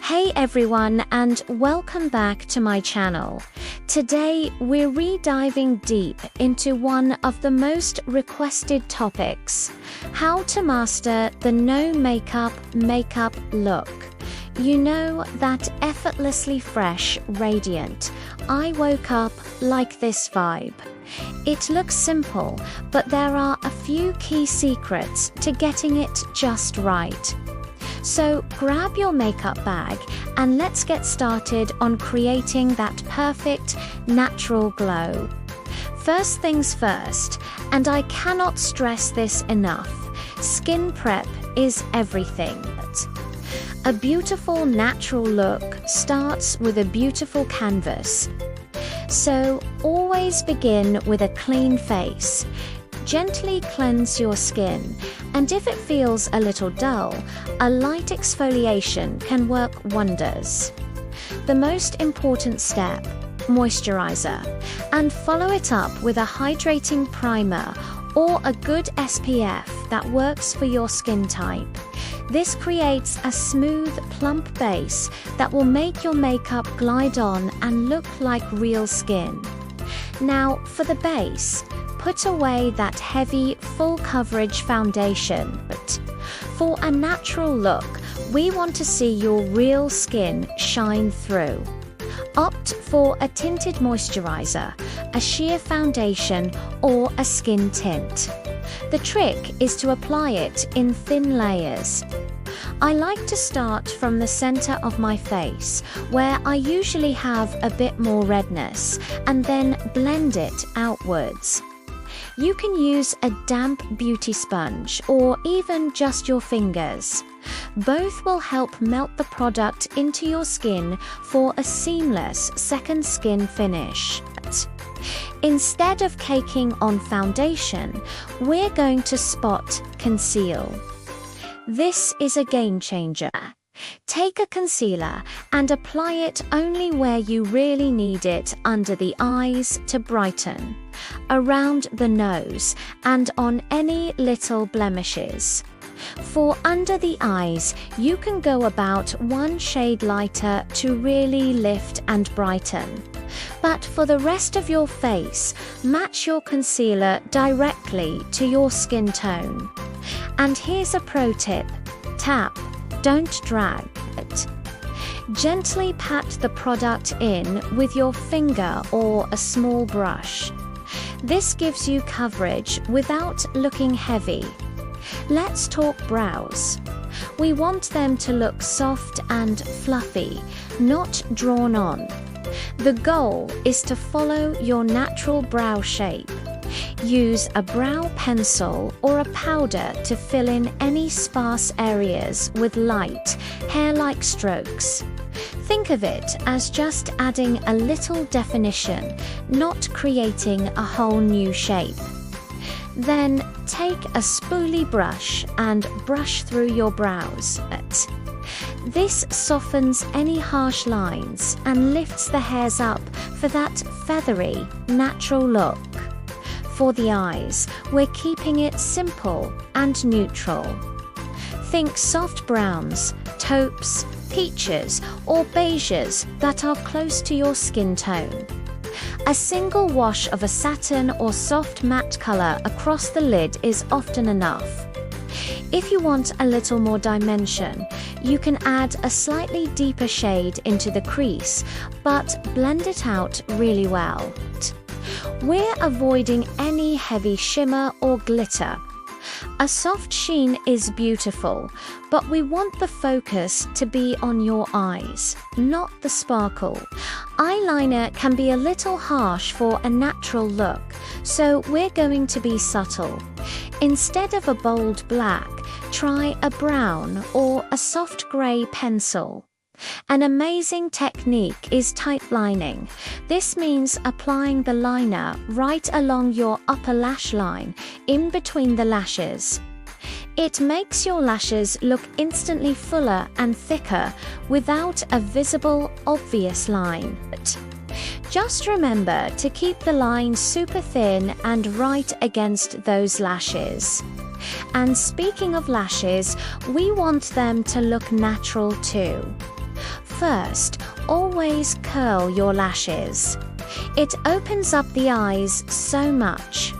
Hey everyone, and welcome back to my channel. Today we're re-diving deep into one of the most requested topics: how to master the no makeup look. You know, that effortlessly fresh, radiant, I woke up like this vibe. It looks simple, but there are a few key secrets to getting it just right. So grab your makeup bag and let's get started on creating that perfect, natural glow. First things first, and I cannot stress this enough, skin prep is everything. A beautiful natural look starts with a beautiful canvas. So always begin with a clean face. Gently cleanse your skin, and if it feels a little dull, a light exfoliation can work wonders. The most important step, moisturizer, and follow it up with a hydrating primer or a good SPF that works for your skin type. This creates a smooth, plump base that will make your makeup glide on and look like real skin. Now, for the base, put away that heavy, full coverage foundation. But for a natural look, we want to see your real skin shine through. Opt for a tinted moisturizer, a sheer foundation, or a skin tint. The trick is to apply it in thin layers. I like to start from the center of my face, where I usually have a bit more redness, and then blend it outwards. You can use a damp beauty sponge or even just your fingers. Both will help melt the product into your skin for a seamless second skin finish. Instead of caking on foundation, we're going to spot conceal. This is a game changer. Take a concealer and apply it only where you really need it, under the eyes to brighten, around the nose, and on any little blemishes. For under the eyes, you can go about one shade lighter to really lift and brighten. But for the rest of your face, match your concealer directly to your skin tone. And here's a pro tip: tap, don't drag it. Gently pat the product in with your finger or a small brush. This gives you coverage without looking heavy. Let's talk brows. We want them to look soft and fluffy, not drawn on. The goal is to follow your natural brow shape. Use a brow pencil or a powder to fill in any sparse areas with light, hair-like strokes. Think of it as just adding a little definition, not creating a whole new shape. Then take a spoolie brush and brush through your brows. This softens any harsh lines and lifts the hairs up for that feathery, natural look. For the eyes, we're keeping it simple and neutral. Think soft browns, taupes, peaches, or beiges that are close to your skin tone. A single wash of a satin or soft matte color across the lid is often enough. If you want a little more dimension, you can add a slightly deeper shade into the crease, but blend it out really well. We're avoiding any heavy shimmer or glitter. A soft sheen is beautiful, but we want the focus to be on your eyes, not the sparkle. Eyeliner can be a little harsh for a natural look, so we're going to be subtle. Instead of a bold black, try a brown or a soft grey pencil. An amazing technique is tight lining. This means applying the liner right along your upper lash line, in between the lashes. It makes your lashes look instantly fuller and thicker without a visible, obvious line. Just remember to keep the line super thin and right against those lashes. And speaking of lashes, we want them to look natural too. First, always curl your lashes. It opens up the eyes so much.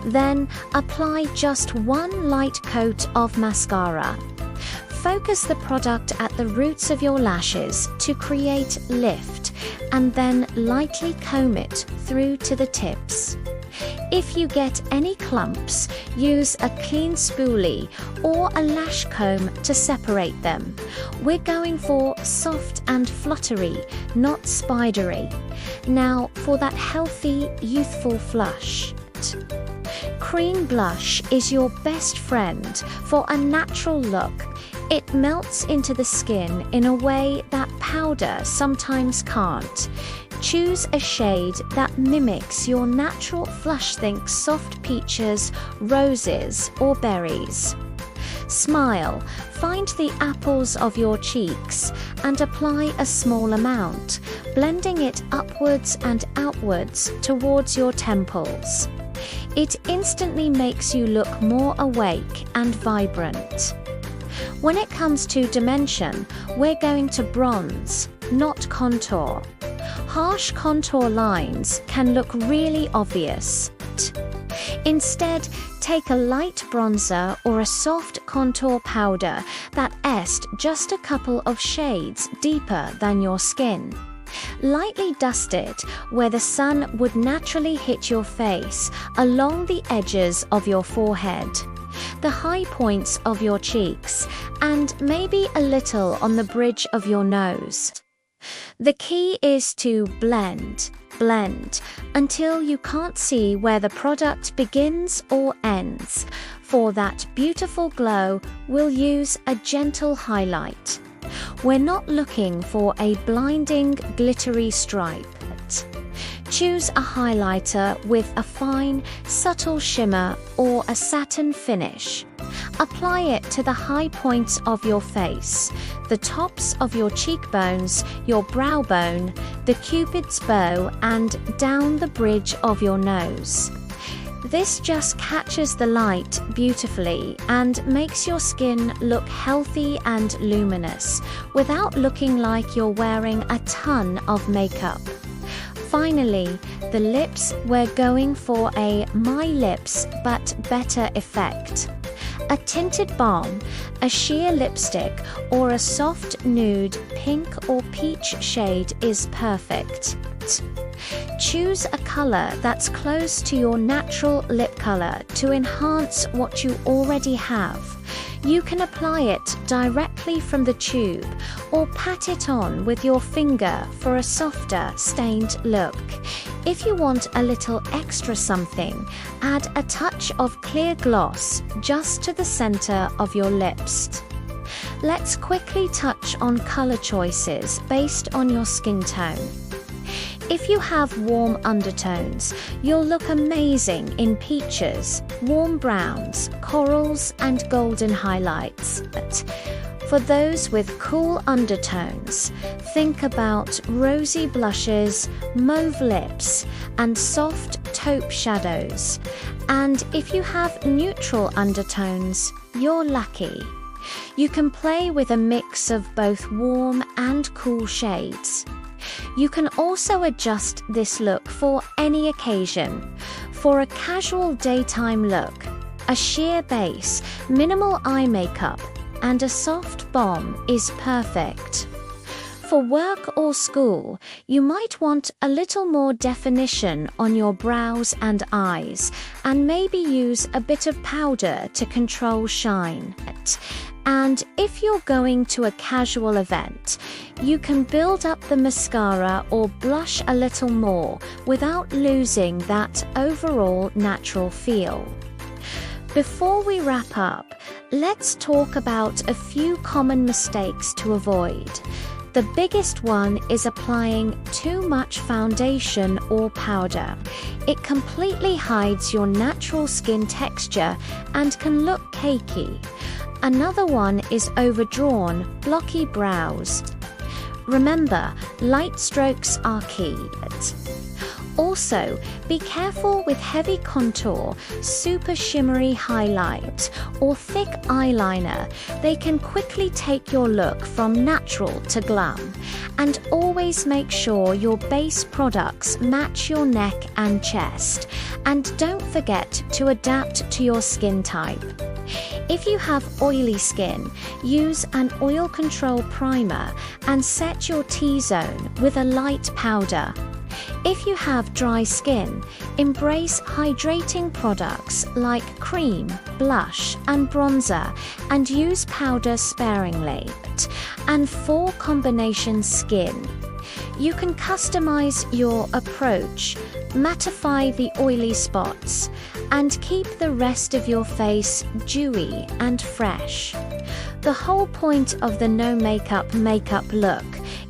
Then, apply just one light coat of mascara. Focus the product at the roots of your lashes to create lift, and then lightly comb it through to the tips. If you get any clumps, use a clean spoolie or a lash comb to separate them. We're going for soft and fluttery, not spidery. Now for that healthy, youthful flush. Cream blush is your best friend for a natural look. It melts into the skin in a way that powder sometimes can't. Choose a shade that mimics your natural flush. Think soft peaches, roses, or berries. Smile. Find the apples of your cheeks and apply a small amount, blending it upwards and outwards towards your temples. It instantly makes you look more awake and vibrant. When it comes to dimension, we're going to bronze, not contour. Harsh contour lines can look really obvious. Instead, take a light bronzer or a soft contour powder that's just a couple of shades deeper than your skin. Lightly dust it where the sun would naturally hit your face, along the edges of your forehead, the high points of your cheeks, and maybe a little on the bridge of your nose. The key is to blend until you can't see where the product begins or ends. For that beautiful glow, we'll use a gentle highlight. We're not looking for a blinding, glittery stripe. Choose a highlighter with a fine, subtle shimmer or a satin finish. Apply it to the high points of your face, the tops of your cheekbones, your brow bone, the cupid's bow, and down the bridge of your nose. This just catches the light beautifully and makes your skin look healthy and luminous without looking like you're wearing a ton of makeup. Finally, the lips, we're going for a My Lips but better effect. A tinted balm, a sheer lipstick, or a soft nude, pink or peach shade is perfect. Choose a color that's close to your natural lip color to enhance what you already have. You can apply it directly from the tube or pat it on with your finger for a softer, stained look. If you want a little extra something, add a touch of clear gloss just to the center of your lips. Let's quickly touch on color choices based on your skin tone. If you have warm undertones, you'll look amazing in peaches, warm browns, corals, and golden highlights. For those with cool undertones, think about rosy blushes, mauve lips, and soft taupe shadows. And if you have neutral undertones, you're lucky. You can play with a mix of both warm and cool shades. You can also adjust this look for any occasion. For a casual daytime look, a sheer base, minimal eye makeup, and a soft balm is perfect. For work or school, you might want a little more definition on your brows and eyes, and maybe use a bit of powder to control shine. And if you're going to a casual event, you can build up the mascara or blush a little more without losing that overall natural feel. Before we wrap up, let's talk about a few common mistakes to avoid. The biggest one is applying too much foundation or powder. It completely hides your natural skin texture and can look cakey. Another one is overdrawn, blocky brows. Remember, light strokes are key. Also, be careful with heavy contour, super shimmery highlight, or thick eyeliner. They can quickly take your look from natural to glam. And always make sure your base products match your neck and chest. And don't forget to adapt to your skin type. If you have oily skin, use an oil control primer and set your T-zone with a light powder. If you have dry skin, embrace hydrating products like cream, blush, and bronzer, and use powder sparingly. And for combination skin, you can customize your approach, mattify the oily spots, and keep the rest of your face dewy and fresh. The whole point of the no makeup look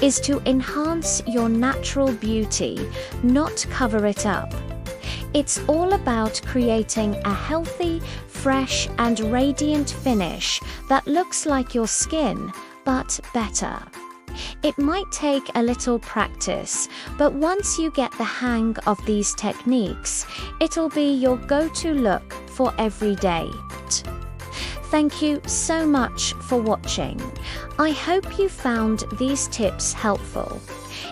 is to enhance your natural beauty, not cover it up. It's all about creating a healthy, fresh, and radiant finish that looks like your skin, but better. It might take a little practice, but once you get the hang of these techniques, it'll be your go-to look for every day. Thank you so much for watching. I hope you found these tips helpful.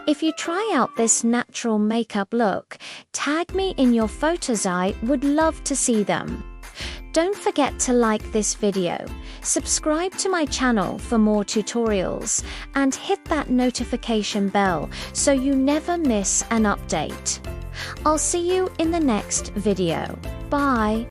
If you try out this natural makeup look, tag me in your photos. I would love to see them. Don't forget to like this video, subscribe to my channel for more tutorials, and hit that notification bell so you never miss an update. I'll see you in the next video. Bye.